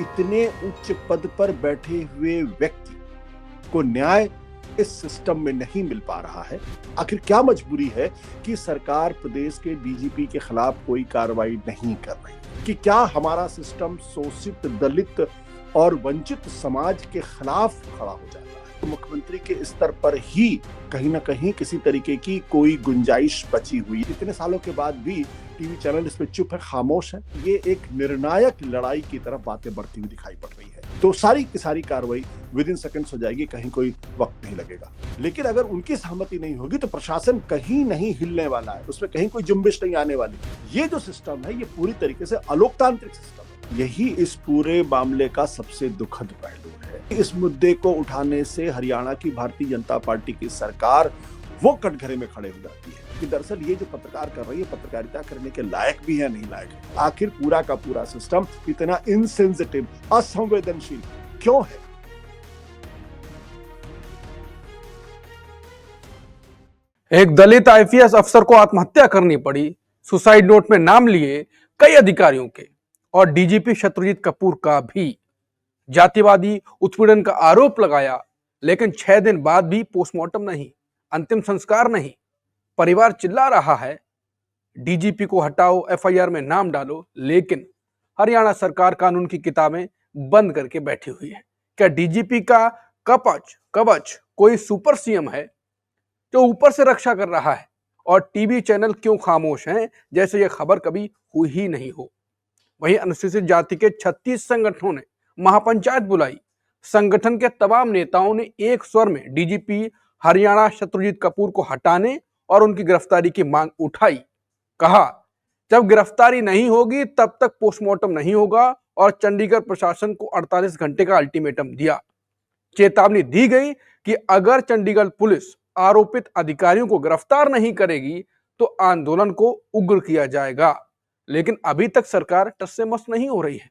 इतने उच्च पद पर बैठे हुए व्यक्ति को न्याय इस सिस्टम में नहीं मिल पा रहा है। आखिर क्या मजबूरी है कि सरकार प्रदेश के डीजीपी के खिलाफ कोई कार्रवाई नहीं कर रही? कि क्या हमारा सिस्टम शोषित, दलित और वंचित समाज के खिलाफ खड़ा हो जाता है? तो मुख्यमंत्री के स्तर पर ही कहीं ना कहीं किसी तरीके की कोई गुंजाइश बची हुई। इतने सालों के बाद भी टीवी चैनल इस पे चुप है, खामोश है। ये एक निर्णायक लड़ाई की तरफ बातें बढ़ती हुई दिखाई पड़ रही है। तो सारी की सारी कार्रवाई विद इन सेकंड्स हो जाएगी, कहीं कोई वक्त नहीं लगेगा। लेकिन अगर उनकी सहमति नहीं होगी तो प्रशासन कहीं नहीं हिलने वाला है, उसमें कहीं कोई जुम्बिश नहीं आने वाली। ये जो सिस्टम है ये पूरी तरीके से अलोकतांत्रिक सिस्टम है। यही इस पूरे मामले का सबसे दुखद पहलू है। इस मुद्दे को उठाने से हरियाणा की भारतीय जनता पार्टी की सरकार वो कटघरे में खड़े हो जाती है कि दरअसल ये जो पत्रकार कर रही है, पत्रकारिता करने के लायक भी है, नहीं लायक है। आखिर पूरा का पूरा सिस्टम इतना इनसेंसिटिव, असंवेदनशील क्यों है? एक दलित आईपीएस अफसर को आत्महत्या करनी पड़ी। सुसाइड नोट में नाम लिए कई अधिकारियों के और डीजीपी शत्रुजीत कपूर का भी। जातिवादी उत्पीड़न का आरोप लगाया, लेकिन 6 दिन बाद भी पोस्टमार्टम नहीं, अंतिम संस्कार नहीं। परिवार चिल्ला रहा है डीजीपी को हटाओ, एफआईआर में नाम डालो, लेकिन हरियाणा सरकार कानून की किताबें बंद करके बैठी हुई है। क्या डीजीपी का कवच कोई सुपर सीएम है जो ऊपर से रक्षा कर रहा है और टीवी चैनल क्यों खामोश हैं, जैसे यह खबर कभी हुई ही नहीं हो? वहीं अनुसूचित जाति के 36 संगठनों ने महापंचायत बुलाई। संगठन के तमाम नेताओं ने एक स्वर में डीजीपी हरियाणा शत्रुजीत कपूर को हटाने और उनकी गिरफ्तारी की मांग उठाई। कहा, जब गिरफ्तारी नहीं होगी तब तक पोस्टमार्टम नहीं होगा और चंडीगढ़ प्रशासन को 48 घंटे का अल्टीमेटम दिया। चेतावनी दी गई कि अगर चंडीगढ़ पुलिस आरोपित अधिकारियों को गिरफ्तार नहीं करेगी तो आंदोलन को उग्र किया जाएगा। लेकिन अभी तक सरकार टस से मस नहीं हो रही है।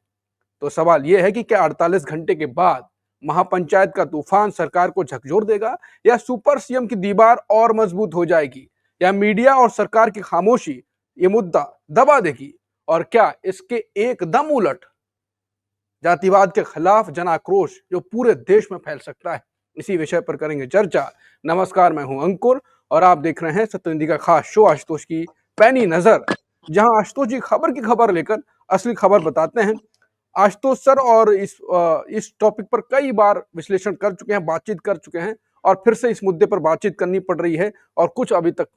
तो सवाल यह है कि क्या 48 घंटे के बाद महापंचायत का तूफान सरकार को झकझोर देगा, या सुपर सीएम की दीवार और मजबूत हो जाएगी, या मीडिया और सरकार की खामोशी ये मुद्दा दबा देगी? और क्या इसके एकदम उलट जातिवाद के खिलाफ जन आक्रोश जो पूरे देश में फैल सकता है? इसी विषय पर करेंगे चर्चा। नमस्कार, मैं हूं अंकुर और आप देख रहे हैं सत्यनिधि का खास शो आशुतोष की पैनी नजर, जहां आशुतोष जी खबर की खबर लेकर असली खबर बताते हैं। आशुतोष सर और इस टॉपिक पर कई बार विश्लेषण कर चुके हैं, बातचीत कर चुके हैं और फिर से इस मुद्दे पर बातचीत करनी पड़ रही है और कुछ अभी तक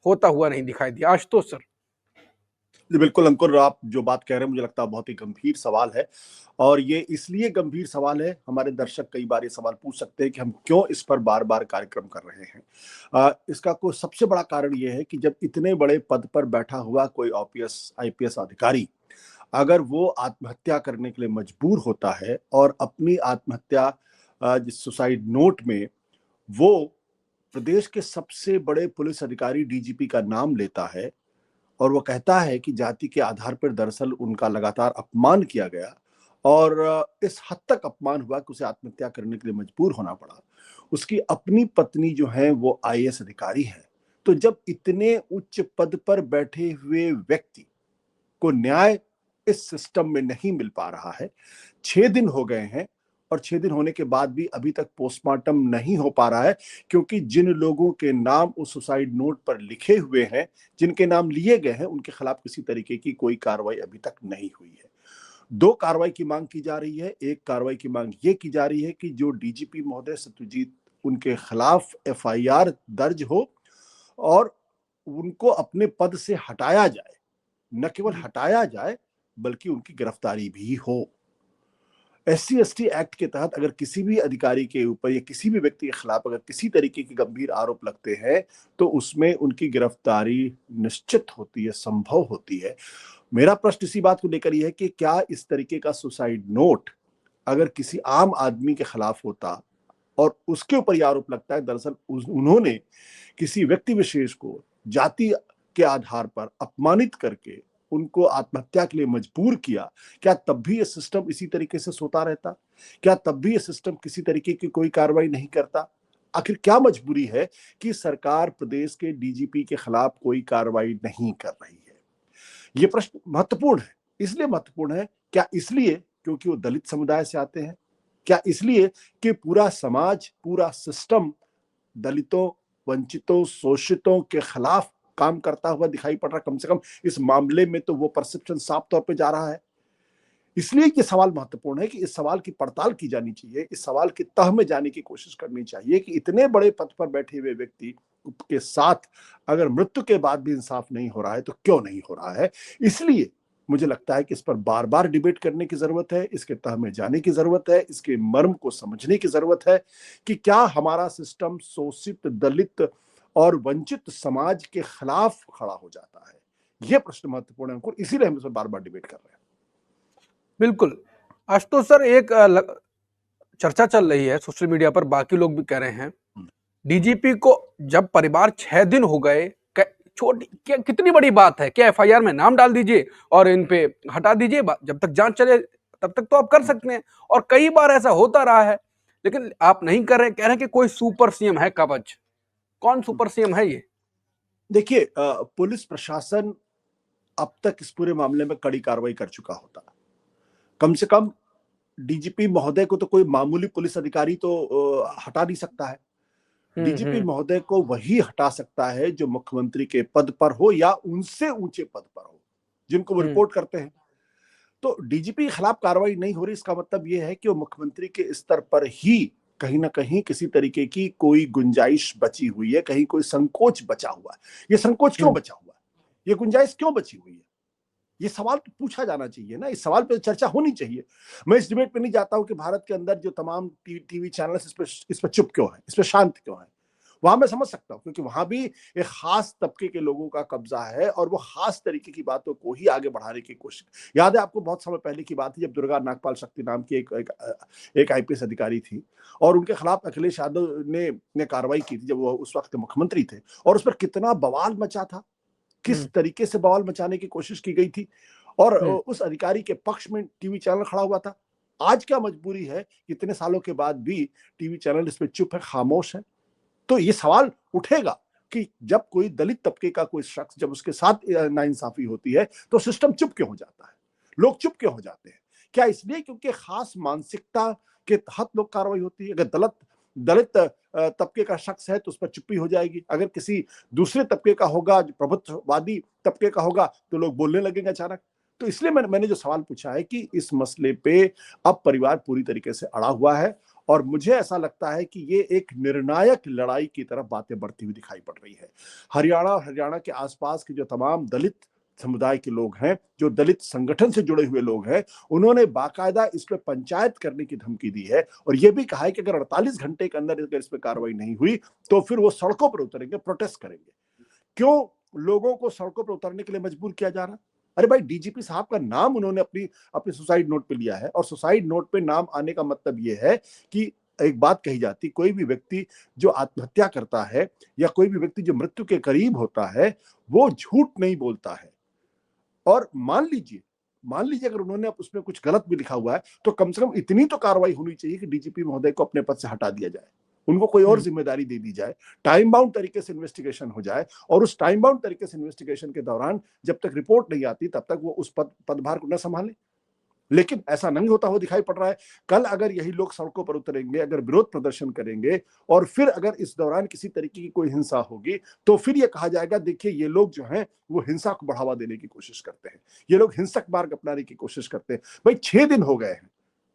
होता हुआ नहीं दिखाई दिया। आशुतोष सर। जी बिल्कुल अंकुर, आप जो बात कह रहे हैं मुझे लगता है बहुत ही गंभीर सवाल है। और ये इसलिए गंभीर सवाल है, हमारे दर्शक कई बार ये सवाल पूछ सकते हैं कि हम क्यों इस पर बार बार कार्यक्रम कर रहे हैं। इसका कोई सबसे बड़ा कारण ये है कि जब इतने बड़े पद पर बैठा हुआ कोई ओपीएस आईपीएस अधिकारी अगर वो आत्महत्या करने के लिए मजबूर होता है और अपनी आत्महत्या जिस सुसाइड नोट में वो प्रदेश के सबसे बड़े पुलिस अधिकारी डीजीपी का नाम लेता है और वो कहता है कि जाति के आधार पर दरअसल उनका लगातार अपमान किया गया और इस हद तक अपमान हुआ कि उसे आत्महत्या करने के लिए मजबूर होना पड़ा। उसकी अपनी पत्नी जो है वो आईएएस अधिकारी है। तो जब इतने उच्च पद पर बैठे हुए व्यक्ति को न्याय इस सिस्टम में नहीं मिल पा रहा है, 6 दिन हो गए हैं और 6 दिन होने के बाद भी अभी तक पोस्टमार्टम नहीं हो पा रहा है, क्योंकि जिन लोगों के नाम उस सुसाइड नोट पर लिखे हुए हैं, जिनके नाम लिए गए हैं, उनके खिलाफ किसी तरीके की कोई कार्रवाई अभी तक नहीं हुई है। 2 कार्रवाई की मांग की जा रही है। एक कार्रवाई की मांग ये की जा रही है कि जो डीजीपी महोदय सत्यजीत, उनके खिलाफ एफआईआर दर्ज हो और उनको अपने पद से हटाया जाए। न केवल हटाया जाए बल्कि उनकी गिरफ्तारी भी हो। एससी एसटी एक्ट के तहत अगर किसी भी अधिकारी के ऊपर या किसी भी व्यक्ति के खिलाफ अगर किसी तरीके के गंभीर आरोप लगते हैं तो उसमें उनकी गिरफ्तारी निश्चित होती है, संभव होती है। मेरा प्रश्न इसी बात को लेकर यह है कि क्या इस तरीके का सुसाइड नोट अगर किसी आम आदमी के खिलाफ होता और उसके ऊपर यह आरोप लगता है दरअसल उन्होंने किसी व्यक्ति विशेष को जाति के आधार पर अपमानित करके उनको आत्महत्या के लिए मजबूर किया, क्या तब भी ये सिस्टम इसी तरीके से सोता रहता? क्या तब भी ये सिस्टम किसी तरीके की कोई कार्रवाई नहीं करता? आखिर क्या मजबूरी है कि सरकार प्रदेश के डीजीपी के खिलाफ कोई कार्रवाई नहीं कर रही है? ये प्रश्न महत्वपूर्ण है। इसलिए महत्वपूर्ण है, क्या इसलिए क्योंकि वो दलित समुदाय से आते हैं? क्या इसलिए कि पूरा समाज, पूरा सिस्टम दलितों, वंचितों, शोषितों के खिलाफ काम करता हुआ दिखाई पड़ रहा है? कम से कम इस मामले में तो वो परसेप्शन साफ तौर पे जा रहा है। इसलिए ये सवाल महत्वपूर्ण है कि इस सवाल की पड़ताल की जानी चाहिए, इस सवाल की तह में जाने की कोशिश करनी चाहिए कि इतने बड़े पद पर बैठे हुए व्यक्ति के साथ अगर मृत्यु के बाद भी इंसाफ नहीं हो रहा है तो क्यों नहीं हो रहा है। इसलिए मुझे लगता है कि इस पर बार बार डिबेट करने की जरूरत है, इसके तह में जाने की जरूरत है, इसके मर्म को समझने की जरूरत है कि क्या हमारा सिस्टम शोषित, दलित और वंचित समाज के खिलाफ खड़ा हो जाता है। यह प्रश्न महत्वपूर्ण है अंकुर, इसीलिए हम इस पर बार बार डिबेट कर रहे हैं। बिल्कुल। आशुतोष सर, एक चर्चा चल रही है सोशल मीडिया पर, बाकी लोग भी कह रहे हैं, डीजीपी को जब परिवार 6 दिन हो गए, छोटी क्या कितनी बड़ी बात है, क्या एफआईआर में नाम डाल दीजिए और इन पे हटा दीजिए, जब तक जांच चले तब तक तो आप कर सकते हैं। और कई बार ऐसा होता रहा है, लेकिन आप नहीं कर रहे, कह रहे हैं कि कोई सुपर सीएम है कवच। कौन सुपर सीएम है ये? देखिए, पुलिस प्रशासन अब तक इस पूरे मामले में कड़ी कार्रवाई कर चुका होता। कम से कम डीजीपी महोदय को तो कोई मामूली पुलिस अधिकारी तो हटा नहीं सकता है। डीजीपी महोदय को वही हटा सकता है जो मुख्यमंत्री के पद पर हो या उनसे ऊंचे पद पर हो, जिनको वो रिपोर्ट करते हैं। तो डीजीपी के खिलाफ कार्रवाई नहीं हो रही, इसका मतलब यह है कि वो मुख्यमंत्री के स्तर पर ही कहीं ना कहीं किसी तरीके की कोई गुंजाइश बची हुई है, कहीं कोई संकोच बचा हुआ है। ये संकोच क्यों बचा हुआ है, ये गुंजाइश क्यों बची हुई है, ये सवाल तो पूछा जाना चाहिए ना, इस सवाल पे चर्चा होनी चाहिए। मैं इस डिबेट पे नहीं जाता हूं कि भारत के अंदर जो तमाम टीवी चैनल इस पे चुप क्यों है, इस पे शांत क्यों है। वहां मैं समझ सकता हूं क्योंकि वहां भी एक खास तबके के लोगों का कब्जा है और वो खास तरीके की बातों को ही आगे बढ़ाने की कोशिश। याद है आपको, बहुत समय पहले की बात है जब दुर्गा नागपाल शक्ति नाम की एक आईपीएस अधिकारी थी और उनके खिलाफ अखिलेश यादव ने कार्रवाई की थी जब वो उस वक्त मुख्यमंत्री थे, और उस पर कितना बवाल मचा था, किस तरीके से बवाल मचाने की कोशिश की गई थी, और उस अधिकारी के पक्ष में टीवी चैनल खड़ा हुआ था। आज क्या मजबूरी है, इतने सालों के बाद भी टीवी चैनल इस पे चुप है, खामोश है। तो ये सवाल उठेगा कि जब कोई दलित तबके का कोई शख्स, जब उसके साथ नाइंसाफी होती है तो सिस्टम चुप क्यों हो जाता है, लोग चुप क्यों हो जाते हैं? क्या इसलिए क्योंकि खास मानसिकता के तहत लोग कार्रवाई होती है? अगर दलित तबके का शख्स है तो उस पर चुप्पी हो जाएगी, अगर किसी दूसरे तबके का होगा, जो प्रभुत्ववादी तबके का होगा, तो लोग बोलने लगेंगे अचानक। तो इसलिए मैंने जो सवाल पूछा है कि इस मसले पे अब परिवार पूरी तरीके से अड़ा हुआ है और मुझे ऐसा लगता है कि ये एक निर्णायक लड़ाई की तरफ बातें बढ़ती हुई दिखाई पड़ रही है। हरियाणा के आसपास के जो तमाम दलित समुदाय के लोग हैं, जो दलित संगठन से जुड़े हुए लोग हैं, उन्होंने बाकायदा इस पे पंचायत करने की धमकी दी है और यह भी कहा है कि अगर 48 घंटे के अंदर इस पे कार्रवाई नहीं हुई तो फिर वो सड़कों पर उतरेंगे, प्रोटेस्ट करेंगे। क्यों लोगों को सड़कों पर उतरने के लिए मजबूर किया जा रहा है? अरे भाई, डीजीपी साहब का नाम उन्होंने अपनी सुसाइड नोट पे लिया है और सुसाइड नोट पे नाम आने का मतलब यह है कि एक बात कही जाती, कोई भी व्यक्ति जो आत्महत्या करता है या कोई भी व्यक्ति जो मृत्यु के करीब होता है वो झूठ नहीं बोलता है। और मान लीजिए अगर उन्होंने उसमें कुछ गलत भी लिखा हुआ है तो कम से कम इतनी तो कार्रवाई होनी चाहिए कि डीजीपी महोदय को अपने पद से हटा दिया जाए, उनको कोई और जिम्मेदारी दे दी जाए, टाइम बाउंड तरीके से इन्वेस्टिगेशन हो जाए और उस टाइम बाउंड तरीके से इन्वेस्टिगेशन के दौरान जब तक रिपोर्ट नहीं आती तब तक वो उस पदभार को न संभाले। लेकिन ऐसा नहीं होता हुआ दिखाई पड़ रहा है। कल अगर यही लोग सड़कों पर उतरेंगे, अगर विरोध प्रदर्शन करेंगे और फिर अगर इस दौरान किसी तरीके की कोई हिंसा होगी तो फिर ये कहा जाएगा देखिए ये लोग जो हैं वो हिंसा को बढ़ावा देने की कोशिश करते हैं, ये लोग हिंसक मार्ग अपनाने की कोशिश करते हैं। भाई 6 दिन हो गए हैं,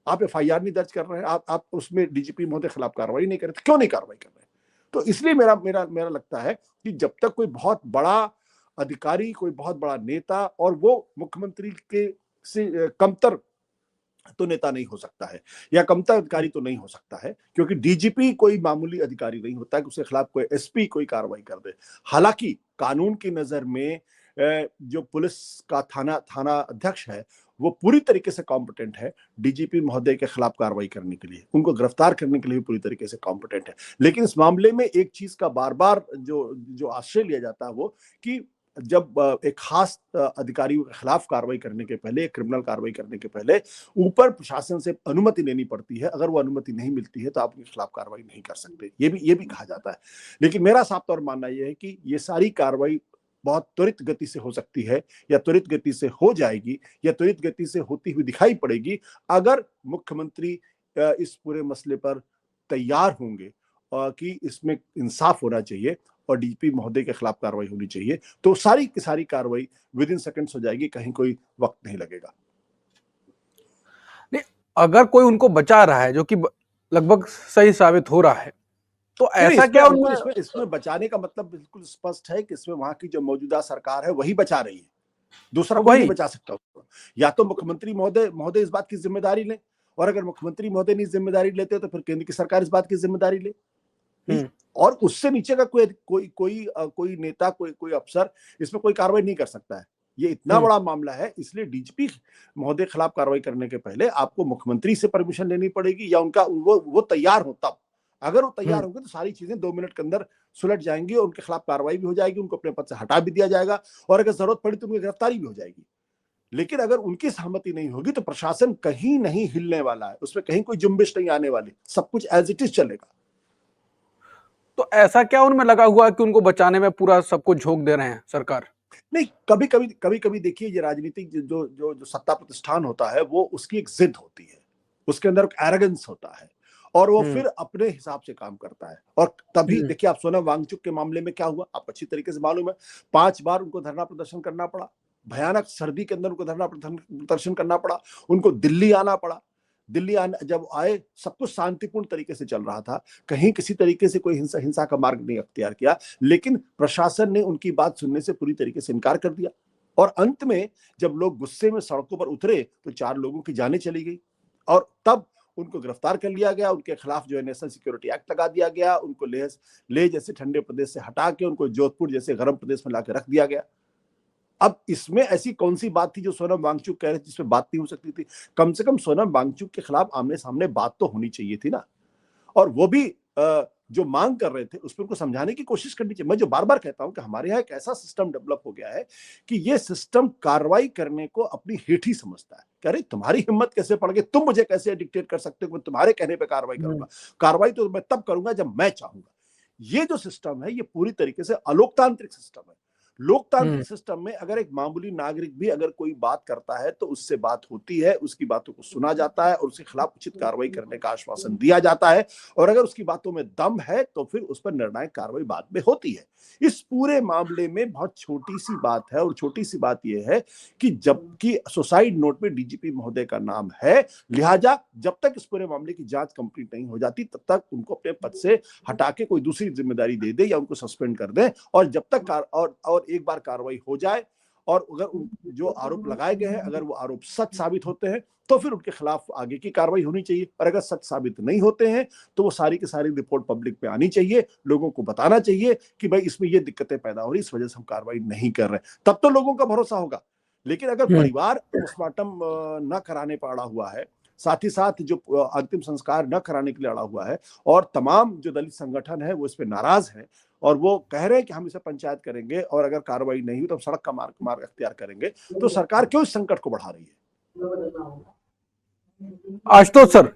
आप एफआईआर नहीं दर्ज कर रहे हैं, आप उसमें डीजीपी महोदय के खिलाफ कार्रवाई नहीं कर रहे, क्यों नहीं कार्रवाई कर रहे? तो इसलिए मेरा मेरा मेरा लगता है कि जब तक कोई बहुत बड़ा अधिकारी, कोई बहुत बड़ा नेता, और वो मुख्यमंत्री के से कमतर तो नेता नहीं हो सकता है या कमतर अधिकारी तो नहीं हो सकता है, क्योंकि डीजीपी कोई मामूली अधिकारी नहीं होता है कि उसके खिलाफ कोई एसपी कोई कार्रवाई कर दे। हालांकि कानून की नजर में जो पुलिस का थाना अध्यक्ष है वो पूरी तरीके से कॉम्पिटेंट है डीजीपी महोदय के खिलाफ कार्रवाई करने के लिए, उनको गिरफ्तार करने के लिए पूरी तरीके से कॉम्पिटेंट है। लेकिन इस मामले में एक चीज का बार बार जो आश्रय लिया जाता है वो कि जब एक खास अधिकारी के खिलाफ कार्रवाई करने के पहले, क्रिमिनल कार्रवाई करने के पहले ऊपर प्रशासन से अनुमति लेनी पड़ती है, अगर वो अनुमति नहीं मिलती है तो आप उनके खिलाफ कार्रवाई नहीं कर सकते, ये भी कहा जाता है। लेकिन मेरा साफ तौर मानना यह है कि ये सारी कार्रवाई बहुत त्वरित गति से हो सकती है, या त्वरित गति से हो जाएगी, या त्वरित गति से होती हुई दिखाई पड़ेगी अगर मुख्यमंत्री इस पूरे मसले पर तैयार होंगे कि इसमें इंसाफ होना चाहिए और डीजीपी महोदय के खिलाफ कार्रवाई होनी चाहिए, तो सारी की सारी कार्रवाई विद इन सेकंड्स हो जाएगी, कहीं कोई वक्त नहीं लगेगा। नहीं, अगर कोई उनको बचा रहा है जो कि लगभग सही साबित हो रहा है, तो ऐसा इसमें क्या अंकुर, उनमें इसमें बचाने का मतलब बिल्कुल स्पष्ट है कि इसमें वहां की जो मौजूदा सरकार है वही बचा रही है, दूसरा कोई नहीं वही बचा सकता उसको। या तो मुख्यमंत्री महोदय महोदय इस बात की जिम्मेदारी लें, और अगर मुख्यमंत्री महोदय नहीं जिम्मेदारी लेते तो फिर केंद्र की सरकार इस बात की जिम्मेदारी ले, और उससे नीचे का कोई नेता, कोई अफसर इसमें कोई कार्रवाई नहीं कर सकता है। ये इतना बड़ा मामला है, इसलिए डीजीपी महोदय के खिलाफ कार्रवाई करने के पहले आपको मुख्यमंत्री से परमिशन लेनी पड़ेगी, या उनका वो तैयार हो तब। अगर वो तैयार होंगे तो सारी चीजें 2 मिनट के अंदर सुलझ जाएंगी और उनके खिलाफ कार्रवाई भी हो जाएगी, उनको अपने पद से हटा भी दिया जाएगा, और अगर जरूरत पड़ी तो उनकी गिरफ्तारी भी हो जाएगी। लेकिन अगर उनकी सहमति नहीं होगी तो प्रशासन कहीं नहीं हिलने वाला है, उसमें कहीं कोई जुम्बिश नहीं आने वाली, सब कुछ एज इट इज चलेगा। तो ऐसा क्या उनमें लगा हुआ है कि उनको बचाने में पूरा सबको झोंक दे रहे हैं सरकार? नहीं, कभी कभी देखिए, ये राजनीतिक जो सत्ता प्रतिष्ठान होता है वो उसकी एक जिद होती है, उसके अंदर एक एरोगेंस होता है, और वो फिर अपने हिसाब से काम करता है। और तभी देखिए, आप सोनम वांगचुक के मामले में क्या हुआ, आपको अच्छी तरीके से मालूम है। 5 बार उनको धरना प्रदर्शन करना पड़ा, भयानक सर्दी के अंदर उनको धरना प्रदर्शन करना पड़ा, उनको दिल्ली आना पड़ा। दिल्ली आने जब आए, सब कुछ शांतिपूर्ण तरीके से चल रहा था, कहीं किसी तरीके से कोई हिंसा का मार्ग नहीं अख्तियार किया, लेकिन प्रशासन ने उनकी बात सुनने से पूरी तरीके से इनकार कर दिया। और अंत में जब लोग गुस्से में सड़कों पर उतरे तो 4 लोगों की जानें चली गई, और तब उनको गिरफ्तार कर लिया गया, उनके खिलाफ जो है नेशनल सिक्योरिटी एक्ट लगा दिया गया, उनको लेह जैसे ठंडे प्रदेश से हटा के उनको जोधपुर जैसे गर्म प्रदेश में लाकर रख दिया गया। अब इसमें ऐसी कौन सी बात थी जो सोनम वांगचुक कह रहे थे जिसमें बात नहीं हो सकती थी? कम से कम सोनम वांगचुक के खिलाफ आमने सामने बात तो होनी चाहिए थी ना, और वो भी जो मांग कर रहे थे उस पर उनको समझाने की कोशिश करनी चाहिए। मैं जो बार बार कहता हूं कि हमारे यहाँ एक ऐसा सिस्टम डेवलप हो गया है कि ये सिस्टम कार्रवाई करने को अपनी हेठी समझता है। कह रही तुम्हारी हिम्मत कैसे पड़ गई, तुम मुझे कैसे डिक्टेट कर सकते हो, मैं तुम्हारे कहने पे कार्रवाई करूंगा, कार्रवाई तो मैं तब करूंगा जब मैं चाहूंगा। ये जो सिस्टम है ये पूरी तरीके से अलोकतांत्रिक सिस्टम है। लोकतांत्रिक सिस्टम में अगर एक मामूली नागरिक भी अगर कोई बात करता है तो उससे बात होती है, उसकी बातों को सुना जाता है और उसके खिलाफ उचित कार्रवाई करने का आश्वासन दिया जाता है, और अगर उसकी बातों में दम है तो फिर उस पर निर्णायक कार्रवाई बाद में होती है। इस पूरे मामले में बहुत छोटी सी बात है, और छोटी सी बात यह है कि जबकि सुसाइड नोट में डीजीपी महोदय का नाम है, लिहाजा जब तक इस पूरे मामले की जांच कंप्लीट नहीं हो जाती तब तक उनको अपने पद से हटा के कोई दूसरी जिम्मेदारी दे दे या उनको सस्पेंड कर दे, और जब तक और एक बार कार्रवाई हो जाए और अगर जो आरोप लगाए गए हैं अगर वो आरोप सच साबित होते हैं तो फिर उनके खिलाफ आगे की कार्रवाई होनी चाहिए, और अगर सच साबित नहीं होते हैं तो वो सारी की सारी रिपोर्ट पब्लिक पे आनी चाहिए, लोगों को बताना चाहिए कि भाई इसमें ये दिक्कतें पैदा हो रही, इस वजह से हम कार्रवाई नहीं कर रहे, तब तो लोगों का भरोसा होगा। लेकिन अगर परिवार पोस्टमार्टम न कराने पर अड़ा हुआ है, साथ ही साथ जो अंतिम संस्कार न कराने के लिए अड़ा हुआ है, और तमाम जो दलित संगठन है वो इस पर नाराज है और वो कह रहे हैं कि हम इसे पंचायत करेंगे और अगर कार्रवाई नहीं हुई तो हम सड़क का मार्ग अख्तियार करेंगे, तो सरकार क्यों इस संकट को बढ़ा रही है? आशुतोष सर,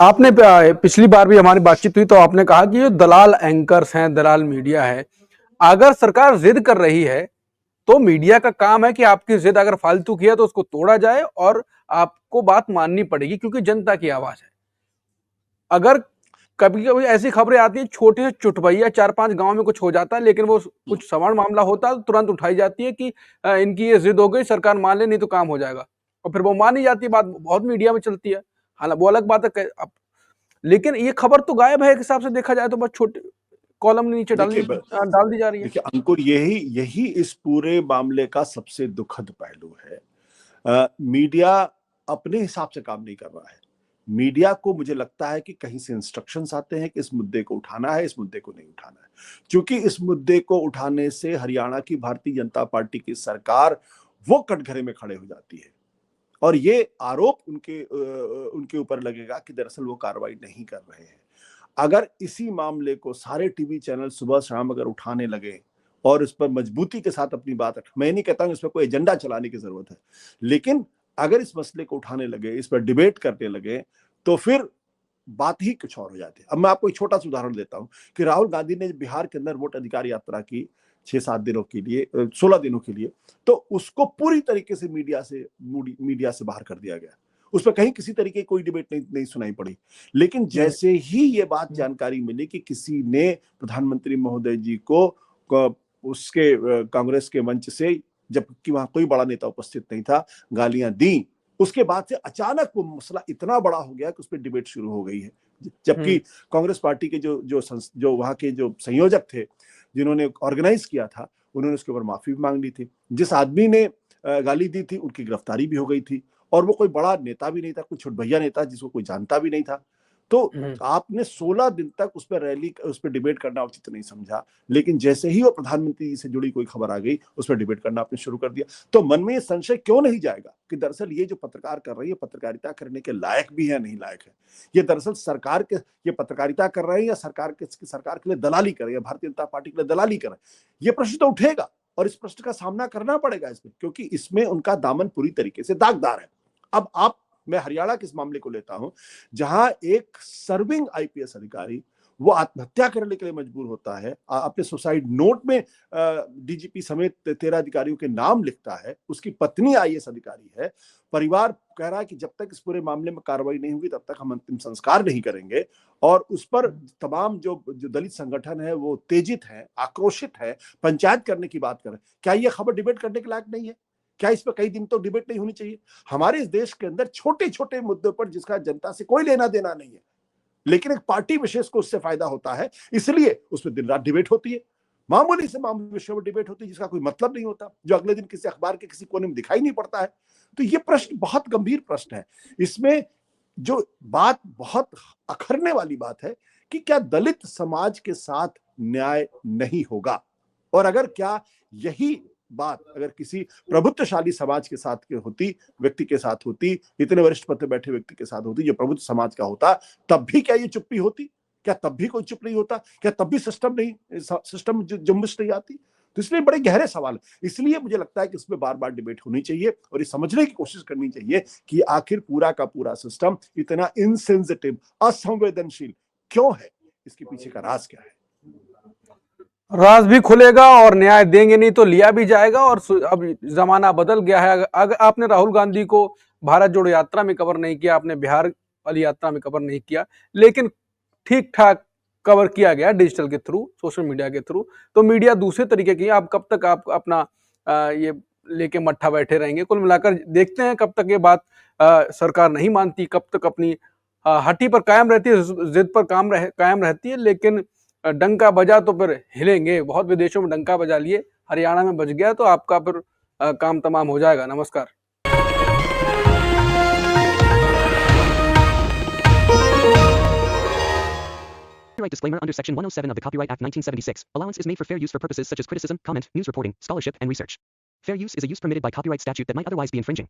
आपने पिछली बार भी हमारी बातचीत हुई तो आपने कहा कि ये दलाल एंकर्स हैं, दलाल मीडिया है। अगर सरकार जिद कर रही है तो मीडिया का काम है कि आपकी जिद अगर फालतू की है तो उसको तोड़ा जाए और आपको बात माननी पड़ेगी, क्योंकि जनता की आवाज है। अगर कभी कभी ऐसी खबरें आती हैं, छोटे से चुटभैया 4-5 गांव में कुछ हो जाता है, लेकिन वो कुछ समान मामला होता है तो तुरंत उठाई जाती है कि इनकी ये जिद हो गई, सरकार मान ले नहीं तो काम हो जाएगा, और फिर वो मानी जाती है, बात बहुत मीडिया में चलती है। हालांकि वो अलग बात है लेकिन ये खबर तो गायब है एक हिसाब से देखा जाए तो, बस छोटे कॉलम नीचे डाल दी जा रही है। देखिए अंकुर, यही इस पूरे मामले का सबसे दुखद पहलू है। मीडिया अपने हिसाब से काम नहीं कर रहा है। मीडिया को मुझे लगता है कि कहीं से इंस्ट्रक्शंस आते हैं कि इस मुद्दे को उठाना है, इस मुद्दे को नहीं उठाना है, क्योंकि इस मुद्दे को उठाने से हरियाणा की भारतीय जनता पार्टी की सरकार वो कटघरे में खड़े हो जाती है, और ये आरोप उनके ऊपर लगेगा कि दरअसल वो कार्रवाई नहीं कर रहे हैं। अगर इसी मामले को सारे टीवी चैनल सुबह शाम अगर उठाने लगे और इस पर मजबूती के साथ अपनी बात रख, मैं नहीं कहता हूं इस पर कोई एजेंडा चलाने की जरूरत है, लेकिन अगर इस मसले को उठाने लगे, इस पर डिबेट करने लगे, तो फिर बात ही कुछ और हो जाती है। अब मैं आपको एक छोटा सा उदाहरण देता हूं कि राहुल गांधी ने बिहार के अंदर वोट अधिकार यात्रा की, 6-7 दिनों के लिए, 16 दिनों के लिए, तो उसको पूरी तरीके से मीडिया से बाहर कर दिया गया। उस पर कहीं किसी तरीके की कोई डिबेट नहीं सुनाई पड़ी। लेकिन जैसे ही ये बात जानकारी मिली कि किसी ने प्रधानमंत्री महोदय जी को उसके कांग्रेस के मंच से, जबकि वहां कोई बड़ा नेता उपस्थित नहीं था, गालियां दी, उसके बाद से अचानक वो मसला इतना बड़ा हो गया कि उस पर डिबेट शुरू हो गई है। जबकि कांग्रेस पार्टी के जो वहां के जो संयोजक थे, जिन्होंने ऑर्गेनाइज किया था, उन्होंने उसके ऊपर माफी भी मांग ली थी। जिस आदमी ने गाली दी थी उनकी गिरफ्तारी भी हो गई थी, और वो कोई बड़ा नेता भी नहीं था, कोई छुटभैया नेता जिसको कोई जानता भी नहीं था। तो आपने 16 दिन तक उस पर डिबेट करना उचित नहीं समझा, लेकिन जैसे ही वो प्रधानमंत्री जी से जुड़ी कोई खबर आ गई, उस पर डिबेट करना आपने शुरू कर दिया। तो मन में ये संशय क्यों नहीं जाएगा कि दरअसल ये जो पत्रकार कर रही है, पत्रकारिता करने के लायक भी है, नहीं लायक है? ये दरअसल सरकार के, ये पत्रकारिता कर रहे हैं या सरकार के लिए दलाली कर रहे हैं, भारतीय जनता पार्टी के लिए दलाली कर रहे हैं? ये प्रश्न तो उठेगा, और इस प्रश्न का सामना करना पड़ेगा इसमें, क्योंकि इसमें उनका दामन पूरी तरीके से दागदार है। अब मैं हरियाणा के इस मामले को लेता हूं, जहां एक सर्विंग आईपीएस अधिकारी वो आत्महत्या करने के लिए मजबूर होता है, अपने सुसाइड नोट में डीजीपी समेत 13 अधिकारियों के नाम लिखता है, उसकी पत्नी आईएएस अधिकारी है, परिवार कह रहा है कि जब तक इस पूरे मामले में कार्रवाई नहीं होगी तब तक हम अंतिम संस्कार नहीं करेंगे, और उस पर तमाम जो दलित संगठन है वो उत्तेजित है, आक्रोशित है, पंचायत करने की बात कर रहे हैं। क्या ये खबर डिबेट करने के लायक नहीं है? क्या इस पर कई दिन तो डिबेट नहीं होनी चाहिए? हमारे इस देश के अंदर छोटे छोटे मुद्दों पर जिसका जनता से कोई लेना देना नहीं है, लेकिन एक पार्टी विशेष को उससे फायदा होता है, इसलिए उस पर दिन रात डिबेट होती है। मामूली से मामूली विषय पर डिबेट होती है जिसका कोई मतलब नहीं होता, जो अगले दिन किसी अखबार के किसी कोने में दिखाई नहीं पड़ता है। तो ये प्रश्न बहुत गंभीर प्रश्न है। इसमें जो बात बहुत अखरने वाली बात है कि क्या दलित समाज के साथ न्याय नहीं होगा, और अगर क्या यही बात अगर किसी प्रभुत्वशाली समाज के साथ होती, व्यक्ति के साथ होती, इतने वरिष्ठ पद पे बैठे व्यक्ति के साथ होती जो प्रभुत्व समाज का होता, तब भी क्या ये चुप्पी होती? क्या तब भी कोई चुप नहीं होता? क्या तब भी सिस्टम जुम्बिश नहीं आती? तो इसलिए बड़े गहरे सवाल है। इसलिए मुझे लगता है कि इसमें बार बार डिबेट होनी चाहिए, और ये समझने की कोशिश करनी चाहिए कि आखिर पूरा का पूरा सिस्टम इतना इनसेंसिटिव, असंवेदनशील क्यों है, इसके पीछे का राज क्या है। राज भी खुलेगा, और न्याय देंगे नहीं तो लिया भी जाएगा। और अब जमाना बदल गया है। अगर आपने राहुल गांधी को भारत जोड़ो यात्रा में कवर नहीं किया, आपने बिहार वाली यात्रा में कवर नहीं किया, लेकिन ठीक ठाक कवर किया गया डिजिटल के थ्रू, सोशल मीडिया के थ्रू। तो मीडिया दूसरे तरीके की, आप कब तक आप अपना ये लेके मट्ठा बैठे रहेंगे? कुल मिलाकर देखते हैं कब तक ये बात सरकार नहीं मानती, कब तक अपनी हट्टी पर कायम रहती है, जिद पर कायम रहती है। लेकिन डंका बजा तो फिर हिलेंगे। बहुत विदेशों में डंका बजा लिए, हरियाणा में बज गया तो आपका फिर काम तमाम हो जाएगा। नमस्कार। Copyright disclaimer under Section 107 of the Copyright Act 1976. Allowance is made for fair use for purposes such as criticism, comment, news reporting, scholarship, and research. Fair use is a use permitted by copyright statute that might otherwise be infringing.